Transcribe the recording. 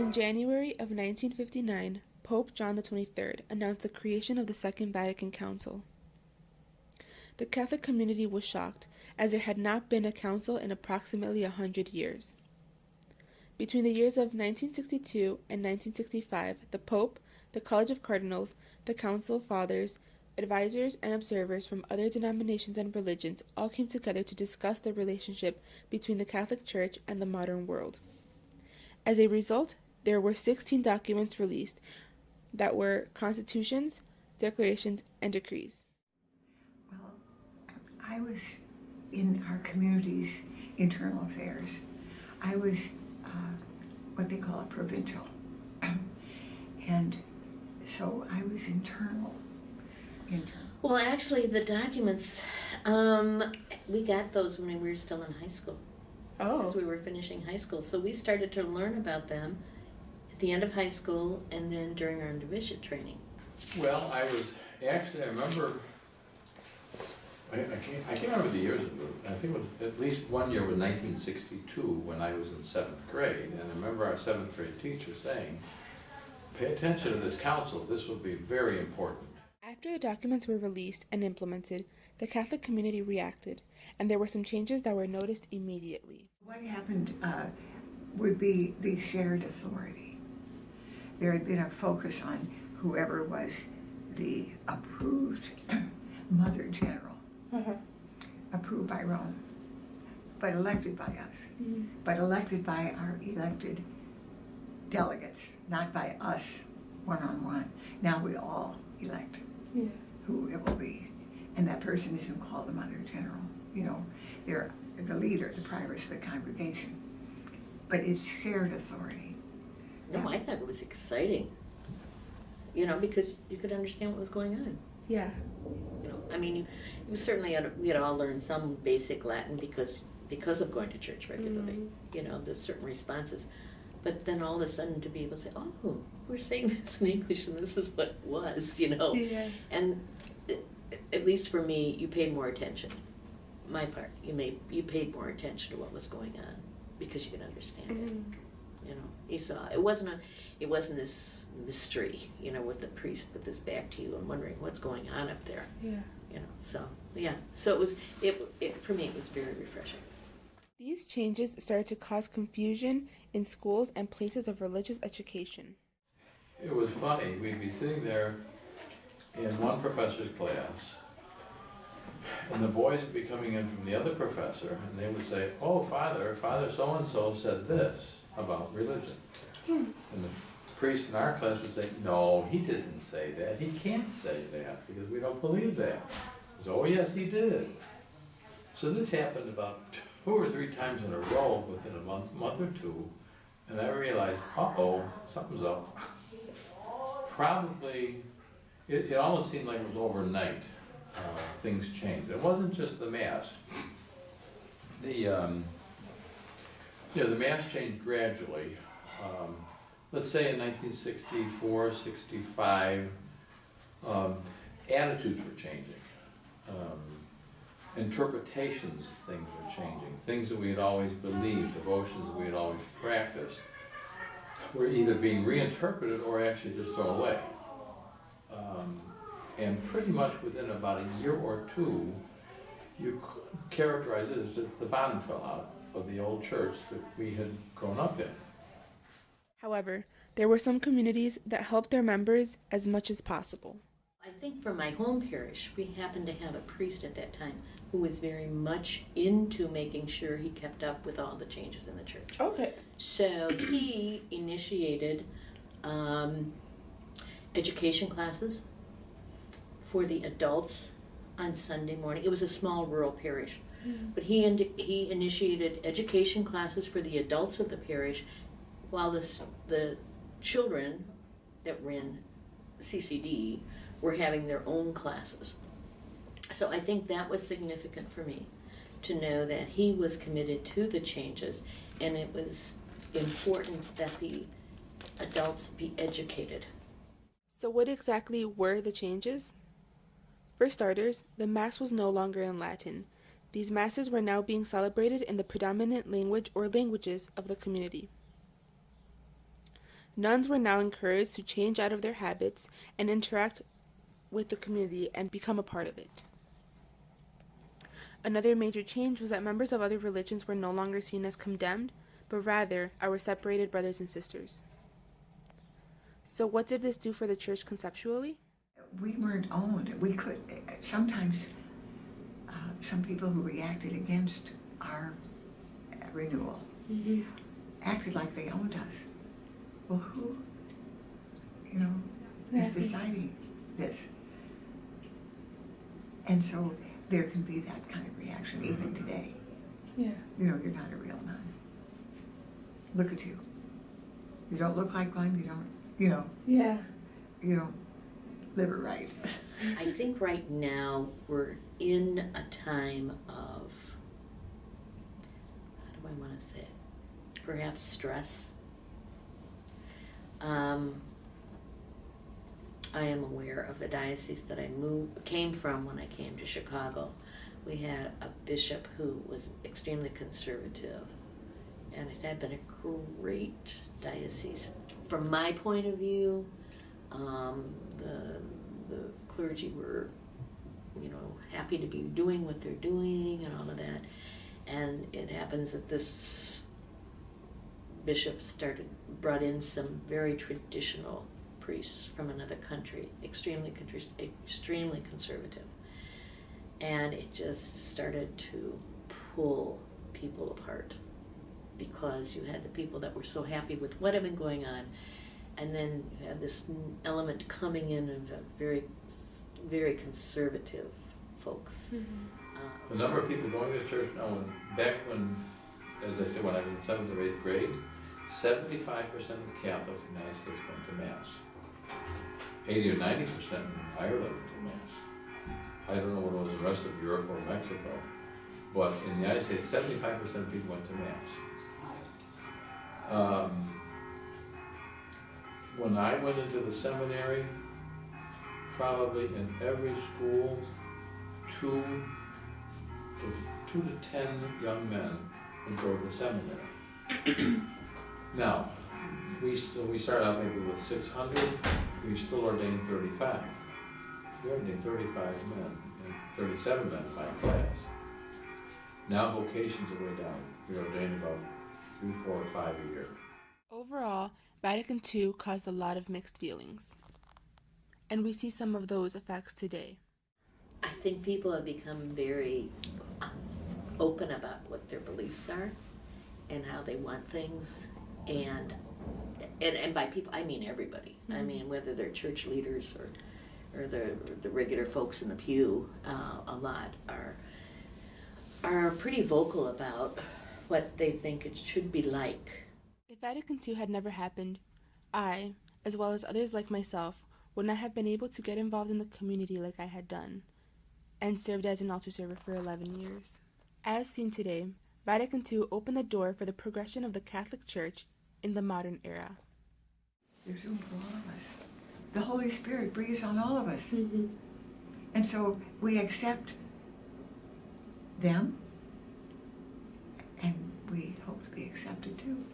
In January of 1959, Pope John the 23rd announced the creation of the Second Vatican Council. The Catholic community was shocked, as there had not been a council in approximately 100 years. Between the years of 1962 and 1965, the Pope, the College of Cardinals, the Council Fathers, advisors, and observers from other denominations and religions all came together to discuss the relationship between the Catholic Church and the modern world. As a result, there were 16 documents released that were constitutions, declarations, and decrees. Well, I was in our community's internal affairs. I was what they call a provincial. And so I was internal. Well, actually, the documents, we got those when we were still in high school. Oh. As we were finishing high school. So we started to learn about them at the end of high school and then during our novitiate training. Well, I remember, I can't remember the years, I think it was at least one year was 1962 when I was in 7th grade. And I remember our 7th grade teacher saying, pay attention to this council, this will be very important. After the documents were released and implemented, the Catholic community reacted, and there were some changes that were noticed immediately. What happened would be the shared authority. There had been a focus on whoever was the approved Mother General, approved by Rome, but elected by us, but elected by our elected delegates, not by us one-on-one. Now we all elect who it will be. And that person isn't called the Mother General. You know, they're the leader, the prioress of the congregation. But it's shared authority. No, I thought it was exciting. You know, because you could understand what was going on. Yeah. You know, I mean, you certainly we had all learned some basic Latin because of going to church regularly. You know, there's certain responses. But then all of a sudden to be able to say, oh, we're saying this in English and this is what it was, you know. Yeah. And at least for me, you paid more attention. My part, you paid more attention to what was going on because you could understand it. You know, you saw it wasn't this mystery, you know, with the priest put this back to you and wondering what's going on up there. Yeah. You know, so it for me it was very refreshing. These changes started to cause confusion in schools and places of religious education. It was funny, we'd be sitting there in one professor's class, and the boys would be coming in from the other professor, and they would say, oh, Father so-and-so said this about religion. And the priest in our class would say, no, he didn't say that, he can't say that, because we don't believe that. So, oh yes, he did. So this happened about 2 or 3 times in a row within a month or two, and I realized, uh-oh, something's up. Probably, it almost seemed like it was overnight. Things changed. It wasn't just the Mass. The Mass changed gradually. Let's say in 1964, 65, attitudes were changing. Interpretations of things were changing. Things that we had always believed, devotions that we had always practiced, were either being reinterpreted or actually just thrown away. And pretty much within about a year or two, you could characterize it as if the bottom fell out of the old church that we had grown up in. However, there were some communities that helped their members as much as possible. I think for my home parish, we happened to have a priest at that time who was very much into making sure he kept up with all the changes in the church. Okay. So he initiated education classes for the adults on Sunday morning. It was a small rural parish, but he initiated education classes for the adults of the parish, while the children that were in CCD were having their own classes. So I think that was significant for me to know that he was committed to the changes, and it was important that the adults be educated. So what exactly were the changes? For starters, the Mass was no longer in Latin. These Masses were now being celebrated in the predominant language or languages of the community. Nuns were now encouraged to change out of their habits and interact with the community and become a part of it. Another major change was that members of other religions were no longer seen as condemned, but rather our separated brothers and sisters. So what did this do for the church conceptually? We weren't owned. We could, sometimes some people who reacted against our renewal acted like they owned us. Well, who, is deciding this? And so there can be that kind of reaction even today. Yeah. You're not a real nun. Look at you. You don't look like one, you don't live it right. I think right now we're in a time of, how do I want to say it? Perhaps stress. I am aware of the diocese that I came from when I came to Chicago. We had a bishop who was extremely conservative, and it had been a great diocese. From my point of view, the clergy were, happy to be doing what they're doing and all of that. And it happens that this bishop brought in some very traditional priests from another country, extremely conservative. And it just started to pull people apart, because you had the people that were so happy with what had been going on, and then you had this element coming in of very, very conservative folks. The number of people going to church now, back when, as I said, when I was in 7th or 8th grade, 75% of Catholics in the United States went to Mass. 80 or 90% in Ireland went to Mass. I don't know what it was in the rest of Europe or Mexico, but in the United States, 75% of people went to Mass. When I went into the seminary, probably in every school, 2 to 10 young men would go to the seminary. Now, we started out maybe with 600, we still ordained 35. We ordained 35 men, and 37 men in my class. Now vocations are way down. We ordain about 3, 4, 5 a year. Overall, Vatican II caused a lot of mixed feelings, and we see some of those effects today. I think people have become very open about what their beliefs are and how they want things, and by people I mean everybody. I mean whether they're church leaders or the regular folks in the pew. A lot are pretty vocal about what they think it should be like. If Vatican II had never happened, I, as well as others like myself, would not have been able to get involved in the community like I had done, and served as an altar server for 11 years. As seen today, Vatican II opened the door for the progression of the Catholic Church in the modern era. There's room for all of us. The Holy Spirit breathes on all of us. And so we accept them, and we hope to be accepted too.